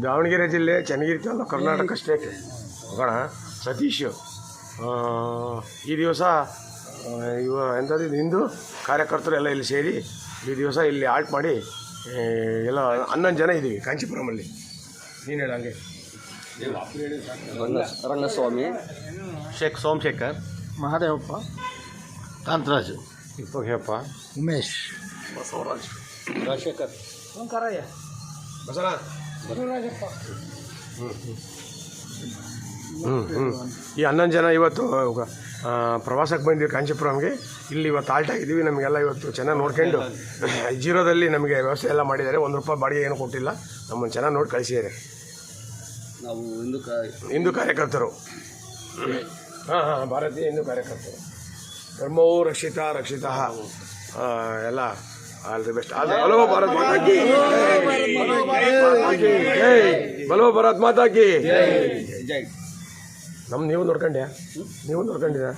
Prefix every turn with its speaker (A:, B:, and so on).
A: ದಾವಣಗೆರೆ ಜಿಲ್ಲೆ ಚನ್ನಗಿರಿ ತಾಲೂಕು ಕರ್ನಾಟಕ ಸ್ಟೇಟ್ ಹೋಗೋಣ. ಸತೀಶ್ ಈ ದಿವಸ ಎಂಥದ್ದು ಹಿಂದೂ ಕಾರ್ಯಕರ್ತರು ಎಲ್ಲ ಇಲ್ಲಿ ಸೇರಿ ಈ ದಿವಸ ಇಲ್ಲಿ ಆಲ್ಟ್ ಮಾಡಿ ಎಲ್ಲ 11 ಜನ ಇದ್ದೀವಿ ಕಾಂಚೀಪುರಮಲ್ಲಿ. ನೀನು ಹೇಳ ಹಂಗೆ.
B: ರಂಗಸ್ವಾಮಿ,
C: ಶೇಖ್ ಸೋಮಶೇಖರ್,
B: ಮಹಾದೇವಪ್ಪ,
C: ಕಾಂತರಾಜು,
A: ಇಪ್ಪಗೆಯಪ್ಪ,
B: ಉಮೇಶ್,
A: ಬಸವರಾಜ್,
C: ರಾಜಶೇಖರ್,
B: ಓಂಕಾರಯ್ಯ,
A: ಬಸವ,
B: ಬಸವರಾಜಪ್ಪ.
A: ಈ 11 ಜನ ಇವತ್ತು ಪ್ರವಾಸಕ್ಕೆ ಬಂದಿವಿ ಕಾಂಚೀಪುರಂಗೆ. ಇಲ್ಲಿ ಇವತ್ತು ಆಲ್ಟ್ ಆಗಿದ್ದೀವಿ. ನಮಗೆಲ್ಲ ಇವತ್ತು ಚೆನ್ನಾಗಿ ನೋಡ್ಕೊಂಡು ಜೀರೋದಲ್ಲಿ ನಮಗೆ ವ್ಯವಸ್ಥೆ ಎಲ್ಲ ಮಾಡಿದ್ದಾರೆ. ₹1 ಬಾಡಿಗೆ ಏನೂ ಕೊಟ್ಟಿಲ್ಲ. ನಮ್ಮನ್ನು ಚೆನ್ನಾಗಿ ನೋಡಿ ಕಳಿಸಿದ್ದಾರೆ
B: ನಾವು
A: ಹಿಂದೂ ಕಾರ್ಯಕರ್ತರು. ಹಾಂ ಭಾರತೀಯ ಹಿಂದೂ ಕಾರ್ಯಕರ್ತರು. ಧರ್ಮವು ರಕ್ಷಿತ ಎಲ್ಲ ಆಲ್ ದಿ ಬೆಸ್ಟ್. ಬಲೋ ಭಾರತ್ ಮಾತಾ ಕಿ ಜೈ, ಬಲೋ ಭಾರತ್ ಮಾತಾ ಕಿ ಜೈ. ನೀವು ನೋಡ್ಕೊಂಡ್ಯಾ? ನೀವು ನೋಡ್ಕೊಂಡಿದ್ಯಾ?